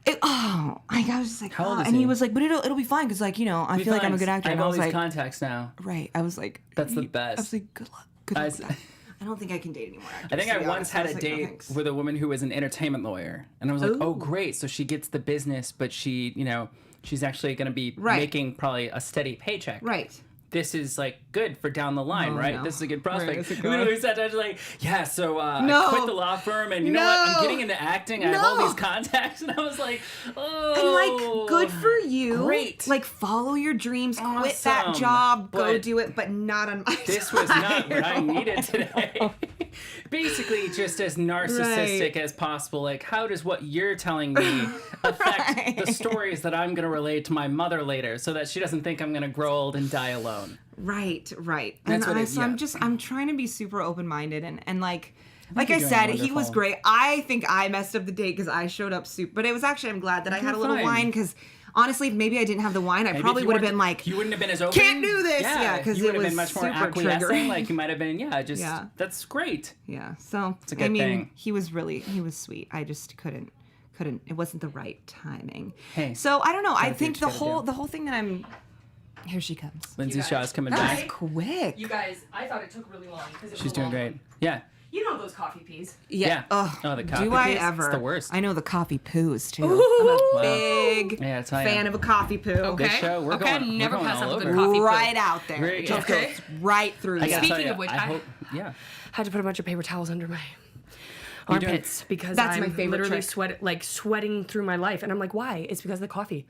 I was just like, How old is and he he? was like, but it'll be fine because like, you know, I feel like I'm a good actor. I have And I all was these like, contacts now. right. I was like, That's the I best. was like, good luck. Good luck. I with s- that. I don't think I can date anymore. I think I to be once honest. had was a like, no, date thanks. with a woman who was an entertainment lawyer, and I was like, "Oh, great! So she gets the business, but she, you know, she's actually going to be Right. making probably a steady paycheck. Right. This is like good for down the line, Oh, right? no. This is a good Where prospect." is it We going? literally sat down, like, "Yeah, so No. I quit the law firm, and you know what? I'm No. getting into acting. I have all No. these contacts," and I was like, "Oh, And like, good for you. Great. Like, follow your dreams. Quit that Awesome. job. Go But do it, but not on my This was not what I needed today." Basically, just as narcissistic Right. as possible. Like, how does what you're telling me affect the stories that I'm going to relate to my mother later so that she doesn't think I'm going to grow old and die alone? Right. That's what it- So yeah. I'm trying to be super open-minded and like I you're doing said, he was wonderful. great. I think I messed up the date because I showed up super, but it was actually, I'm glad that I had a little fine. wine because honestly, if maybe I didn't have the wine, I Maybe probably if you would have weren't- been like, you wouldn't have been as open. can't do this. Yeah, 'cause you would it have been was much more super acquiescing. triggering. Like you might have been, just Yeah. that's great. yeah. So a good I mean, thing. he was sweet. I just couldn't. It wasn't the right timing. Hey, So I don't know. I do think what you gotta do. the whole thing that I'm. Here she comes. Lindsey guys- Shaw's coming That was back. quick. You guys, I thought it took really long because it was She's a doing long great. one. Yeah. You know those coffee peas. Yeah. Ugh, Oh, the coffee do I peas? ever? It's the worst. I know the coffee poos too. I'm a big Yeah, it's I fan am. of a coffee poo. This show, we're Okay, going, never we're going pass all up a over. good coffee poo. Right out there. Great. It just Okay. goes right through I you. gotta tell Speaking you, of which, I I- hope, yeah. Had to put a bunch of paper towels under my You're doing- armpits because That's I'm my favorite literally trick. sweating through my life, and I'm like, why? It's because of the coffee.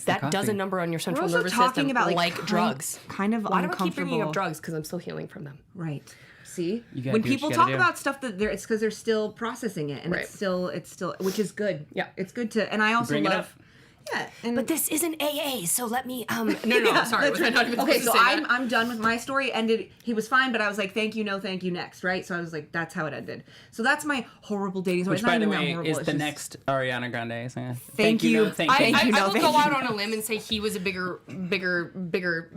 That coffee. does a number on your We're central also nervous talking system, about like drugs. kind of Why do I uncomfortable. keep bringing up drugs? Because I'm still healing from them. Right. See, You gotta when do what people you talk gotta do. about stuff that it's because they're still processing it, and Right. it's still, which is good. Yeah. it's good to. And I also Bring it love. up. Yeah, and But this isn't AA, so let me. No, sorry. That's Was I not even okay, supposed so to say that? I'm done with my story. Ended. He was fine, but I was like, thank you, no, thank you, next, right? So I was like, that's how it ended. So that's my horrible dating story. Which, It's not by the even that way, horrible, is it's the just- next Ariana Grande. So, Thank you. No, thank Thank you. you. I no, will thank go you. out on a limb and say he was a bigger,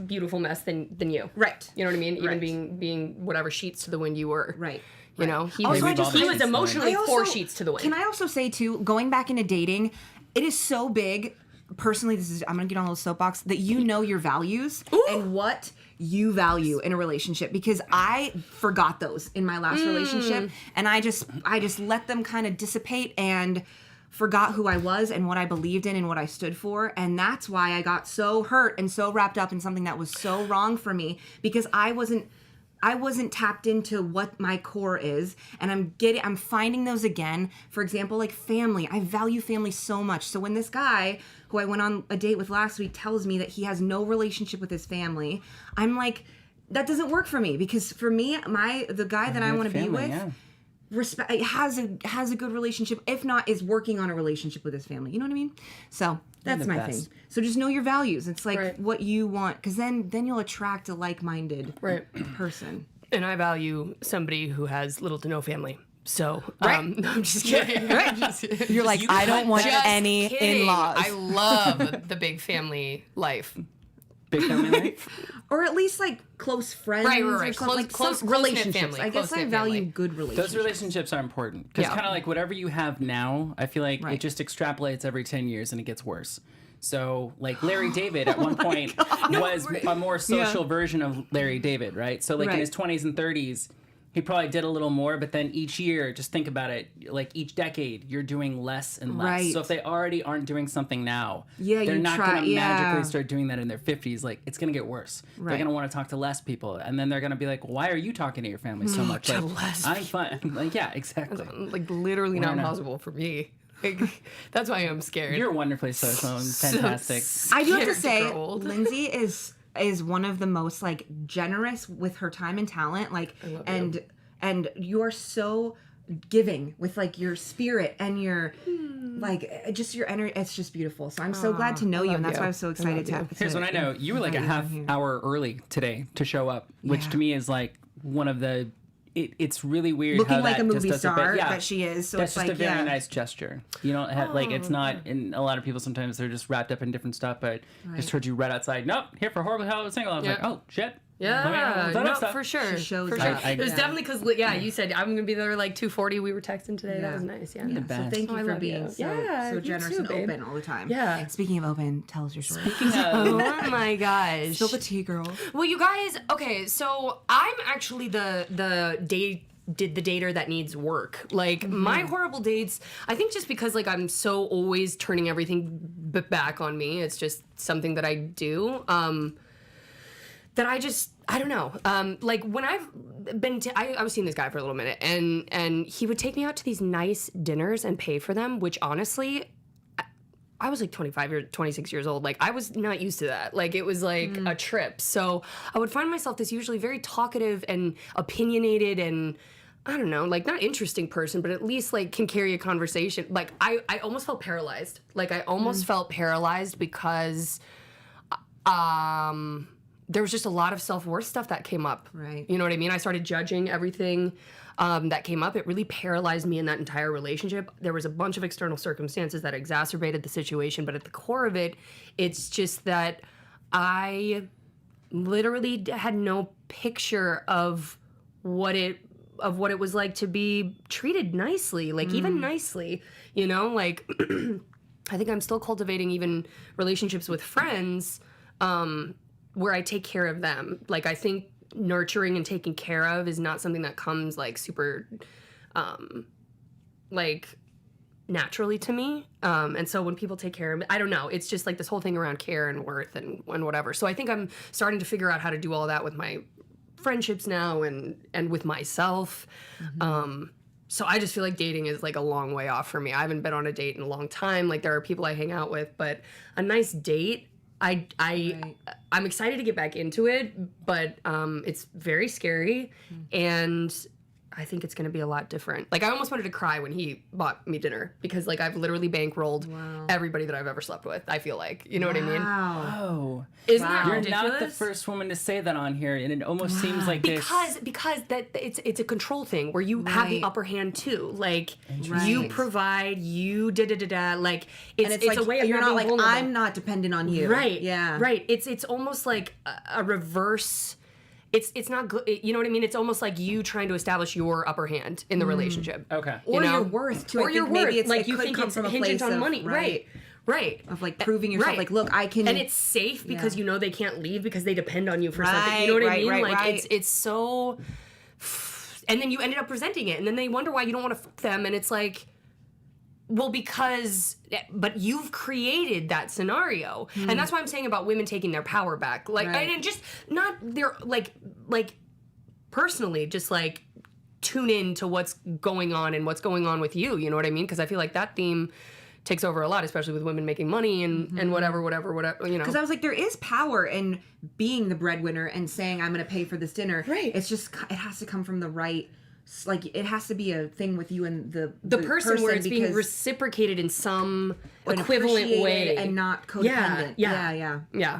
beautiful mess than you. Right. You know what I mean? Even Right. being whatever sheets to the wind you were. Right. You know, he Also, was, I just- he I was just- emotionally I 4 also- sheets to the wind. Can I also say too, going back into dating, it is so big. Personally, I'm gonna get on a little soapbox that you know your values and what you value in a relationship, because I forgot those in my last relationship, and I just let them kind of dissipate and forgot who I was and what I believed in and what I stood for. And that's why I got so hurt and so wrapped up in something that was so wrong for me, because I wasn't tapped into what my core is, and I'm finding those again. For example, like family. I value family so much. So when this guy who I went on a date with last week tells me that he has no relationship with his family, I'm like, that doesn't work for me, because for me, the guy that I want to be with, respect, has a good relationship, if not is working on a relationship with his family. You know what I mean? So that's my thing. So just know your values. It's like what you want, because then you'll attract a like-minded person. And I value somebody who has little to no family. So, no, I'm just kidding. You're like, I don't want any in-laws. I love the big family life. Big family life? Or at least like close friends. Right. Or Close close relationships. family. I guess I value good relationships. Those relationships are important. Because kind of like whatever you have now, I feel like it just extrapolates every 10 years and it gets worse. So, like Larry David at one point was a more social version of Larry David, right? So, like in his 20s and 30s, he probably did a little more, but then each year, just think about it, like each decade, you're doing less and less. Right. So if they already aren't doing something now, Yeah, they're you not try- going to yeah. magically start doing that in their 50s. Like, it's going to get worse. They're Right. going to want to talk to less people. And then they're going to be like, why are you talking to your family so much? Like, less I'm fine. Like, yeah, exactly. Like literally not possible for me. Like, that's why I'm scared. You're wonderfully social and fantastic. I do have to scared to say, grow old. Lindsay is one of the most like generous with her time and talent. Like, and you are so giving with like your spirit and your like just your energy. It's just beautiful. So I'm so glad to know you, and that's why I'm so excited to have. Here's what I know. You were like a half hour early today to show up, which to me is like one of the... It's really weird Looking how like that a just movie doesn't star fit. that she is. So that's it's just like, a very nice gesture. You don't have like it's not. And a lot of people sometimes they're just wrapped up in different stuff. But just heard you right outside. Nope, here for Horribly Hollywood Single. I was like, oh shit. Yeah, Let me know. no, for sure. She shows for sure. up. It was definitely because, you said I'm going to be there like 2:40. We were texting today. That was nice. Yeah. So thank you I for love being you. so You generous too, and babe. open all the time. Yeah. Speaking of open, tell us your story. Oh my gosh. Spill the tea, girl. Well, you guys, okay, so I'm actually the dater that needs work. Like, my horrible dates, I think just because, like, I'm so always turning everything back on me, it's just something that I do, that I don't know. Like, when I've been I was seeing this guy for a little minute, and he would take me out to these nice dinners and pay for them, which honestly... I was like 26 years old. Like, I was not used to that. Like, it was like a trip. So I would find myself this usually very talkative and opinionated and, I don't know, like, not interesting person, but at least, like, can carry a conversation. Like, I almost felt paralyzed. Like, I almost felt paralyzed because there was just a lot of self-worth stuff that came up. Right. You know what I mean? I started judging everything that came up. It really paralyzed me in that entire relationship. There was a bunch of external circumstances that exacerbated the situation, but at the core of it, it's just that I literally had no picture of what it was like to be treated nicely, like even nicely, you know, like I think I'm still cultivating even relationships with friends where I take care of them. Like, I think nurturing and taking care of is not something that comes like super like naturally to me. And so when people take care of me, I don't know, it's just like this whole thing around care and worth and whatever. So I think I'm starting to figure out how to do all that with my friendships now and with myself. So I just feel like dating is like a long way off for me. I haven't been on a date in a long time. Like, there are people I hang out with, but a nice date, I'm excited to get back into it, but it's very scary, and I think it's going to be a lot different. Like, I almost wanted to cry when he bought me dinner, because, like, I've literally bankrolled everybody that I've ever slept with, I feel like. You know what I mean? Oh. Isn't that You're ridiculous? not the first woman to say that on here, and it almost seems like because that it's a control thing where you have the upper hand too. Like, you provide, you da. Like, it's like, a way of you're not not being like, vulnerable. I'm not dependent on you. Right. Yeah. Right. It's almost like a reverse. It's not good. You know what I mean? It's almost like you trying to establish your upper hand in the relationship. Okay. Or You know? your worth too. Or I your think maybe worth. it's Like, it you could think come it's from a hinging place on of, money. Right. Of like proving yourself. Right. Like, look, I can. And it's safe because you know they can't leave because they depend on you for something. Right, You know what I right, mean? right, Like, right. it's so. And then you ended up presenting it, and then they wonder why you don't want to fuck them, and it's like, Well, but you've created that scenario. And that's why I'm saying about women taking their power back. Like, and just not their, like, personally, just like tune in to what's going on and what's going on with you. You know what I mean? Because I feel like that theme takes over a lot, especially with women making money and whatever, you know. Because I was like, there is power in being the breadwinner and saying, I'm going to pay for this dinner. Right. It's just, it has to come from the right, like, it has to be a thing with you and the person where it's being reciprocated in some equivalent way. And not codependent. Yeah.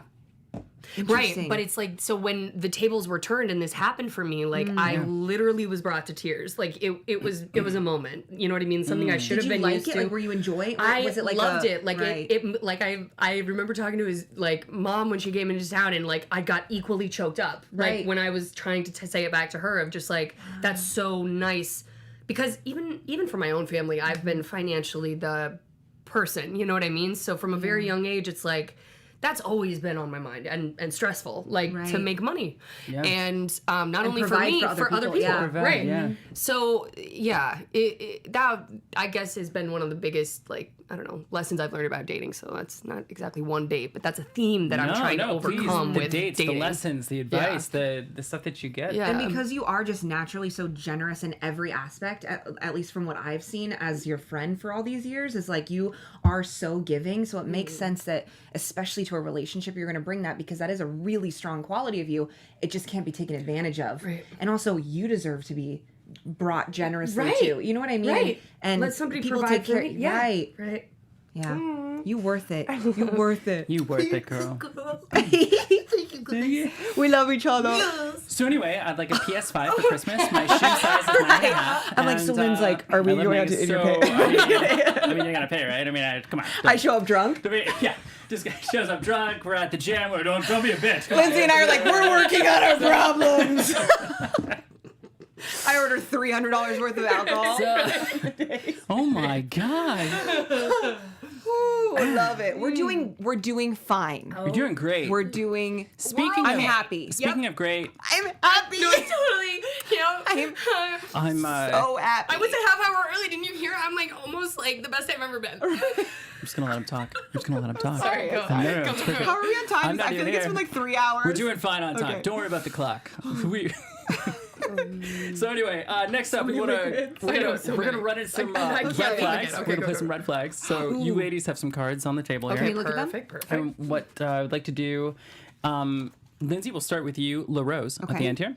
Right, but it's like, so when the tables were turned and this happened for me, like I literally was brought to tears. Like it was a moment. You know what I mean? Something I should have been used to. Like, were you enjoying? I was it like loved it. Like it like I remember talking to his like mom when she came into town, and like I got equally choked up. Like when I was trying to say it back to her of just like, that's so nice, because even for my own family, I've been financially the person. You know what I mean? So from a very young age, it's like, that's always been on my mind and stressful, like to make money, and not only for me, for other people, right? Yeah. So that I guess has been one of the biggest, like, I don't know, lessons I've learned about dating. So that's not exactly one date, but that's a theme that I'm trying to overcome with the dates, dating. the lessons, the advice, the stuff that you get. Yeah. And because you are just naturally so generous in every aspect, at least from what I've seen as your friend for all these years, is like you are so giving. So it makes sense that, especially to a relationship, you're going to bring that, because that is a really strong quality of you. It just can't be taken advantage of. Right. And also, you deserve to be brought generously too. You know what I mean? Right. And let somebody people provide take care. for me. Yeah. Right. Yeah. You worth it. You worth it. You worth it, girl. We love each other. So anyway, I'd like a PS5 for Christmas. My shoe size is 9.5. I'm like, so Lynn's like, are we going out to your pay? I mean, you're gonna pay, right? I mean, come on. I show up drunk. Yeah. This guy shows up drunk. We're at the gym. Don't be a bitch. Lindsay and I are like, we're working on our problems. I ordered $300 worth of alcohol. Oh my god. Ooh, I love it. We're doing fine. You're doing great. We're doing. I'm happy. Speaking of great, I'm happy. No, totally. You know, I'm so happy. I was a half hour early. Didn't you hear? I'm like almost like the best I've ever been. I'm just gonna let him talk. Sorry, go. How are we on time? I feel like it's been like 3 hours. We're doing fine on time. Okay. Don't worry about the clock. So anyway, next up, we're gonna run in some red flags. We're gonna play some red flags. So you ladies have some cards on the table here. Okay, look at them. Perfect. And what I would like to do, Lindsay, we'll start with you, LaRose, at the end here.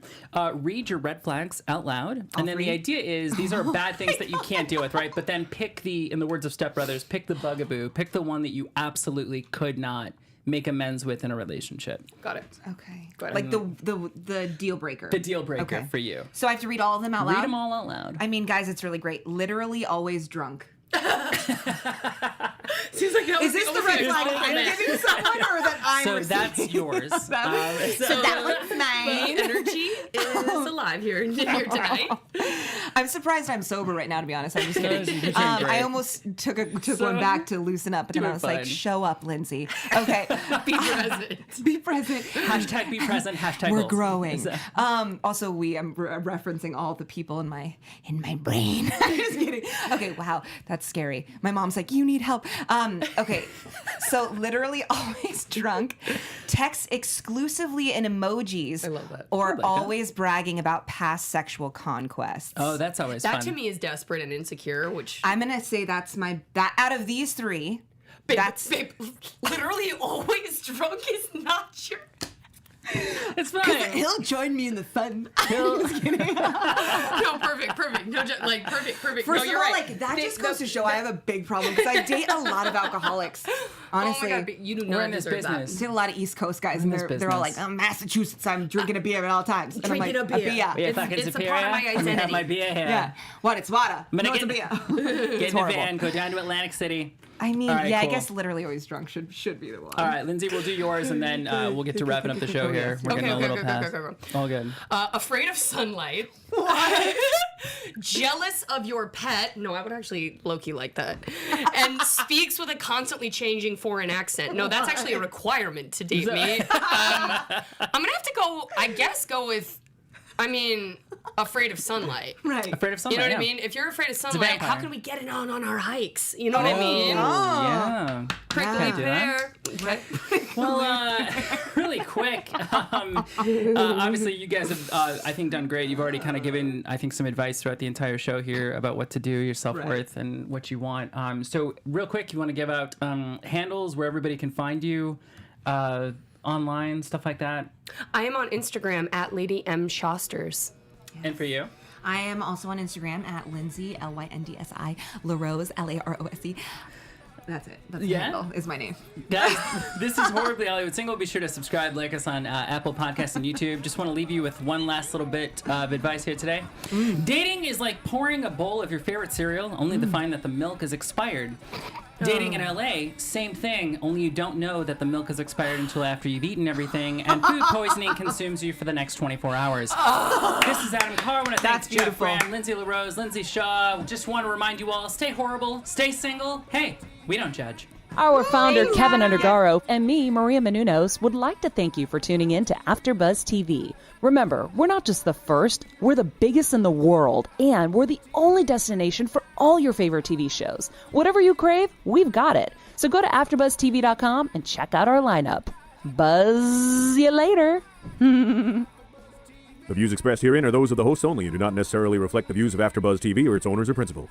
Read your red flags out loud. And then the idea is these are bad things that you can't deal with, right? But then pick in the words of Step Brothers, pick the bugaboo. Pick the one that you absolutely could not make amends with in a relationship. Got it. Okay. Like the deal breaker. The deal breaker for you. So I have to read all of them out loud? Read them all out loud. I mean, guys, it's really great. Literally always drunk. Seems like that was Is this the red flag I'm giving someone, or that I'm So receiving? that's yours. So that one's mine. my energy is alive here tonight. I'm surprised I'm sober right now, to be honest. I'm just kidding. You're doing I great. almost took one back to loosen up, but then I was like, fine. show up, Lindsay. Okay. Be present. Be present. Hashtag be present. Hashtag We're goals. growing. Also, I'm referencing all the people in my brain. I'm just kidding. Okay, wow, that's scary. My mom's like, you need help. Okay, so literally always drunk, text exclusively in emojis. I love that. Or I like always bragging about past sexual conquests. Oh, that's always That fun. to me is desperate and insecure, which I'm gonna say that out of these three, babe, that's babe, literally always drunk is not your. It's fine. he'll join me in the fun. No, perfect. No, perfect. First no, of you're all, right. like that just goes to show I have a big problem because I date a lot of alcoholics. Honestly, Oh my God, you do We're not in this deserve business. I date a lot of East Coast guys, and this they're all like, business. Massachusetts, I'm drinking a beer at all times. And Drinking I'm like, a beer. Yeah, It's fucking a superior. part of my I'm gonna have identity. my beer here. Yeah. What? It's water. I'm gonna No, it's a get beer. in the horrible. van, go down to Atlantic City. I mean, All right, yeah, cool. I guess literally always drunk should be the one. All right, Lindsay, we'll do yours, and then we'll get to wrapping up the show here. We're getting a little past. All good. Afraid of sunlight. What? Jealous of your pet. No, I would actually low-key like that. And speaks with a constantly changing foreign accent. No, that's actually a requirement to date me. I'm gonna have to go with I mean, afraid of sunlight. Right. Afraid of sunlight. You know what I yeah. mean? If you're afraid of sunlight, how vampire. can we get it on our hikes? You know what I mean? Yeah. Prickly Can't do that. pear. Well, really quick. Obviously, you guys have, I think, done great. You've already kind of given, I think, some advice throughout the entire show here about what to do, your self-worth, and what you want. So, real quick, you want to give out handles where everybody can find you, online, stuff like that. I am on Instagram at Lady M Shosters. And for you? I am also on Instagram at Lindsey, Lyndsi, LaRose, LaRose. That's it. That's the handle, is my name. Guys, this is Horribly Hollywood Single. Be sure to subscribe, like us on Apple Podcasts and YouTube. Just want to leave you with one last little bit of advice here today. Dating is like pouring a bowl of your favorite cereal, only to find that the milk is expired. Dating in LA, same thing, only you don't know that the milk is expired until after you've eaten everything, and food poisoning consumes you for the next 24 hours. This is Adam Carr. I want to thank Jeff Brand, Lindsey LaRose, Lindsey Shaw. Just want to remind you all, stay horrible, stay single. Hey, we don't judge. Our founder, Kevin Undergaro, and me, Maria Menounos, would like to thank you for tuning in to AfterBuzz TV. Remember, we're not just the first, we're the biggest in the world, and we're the only destination for all your favorite TV shows. Whatever you crave, we've got it. So go to AfterBuzzTV.com and check out our lineup. Buzz you later. The views expressed herein are those of the hosts only and do not necessarily reflect the views of AfterBuzz TV or its owners or principals.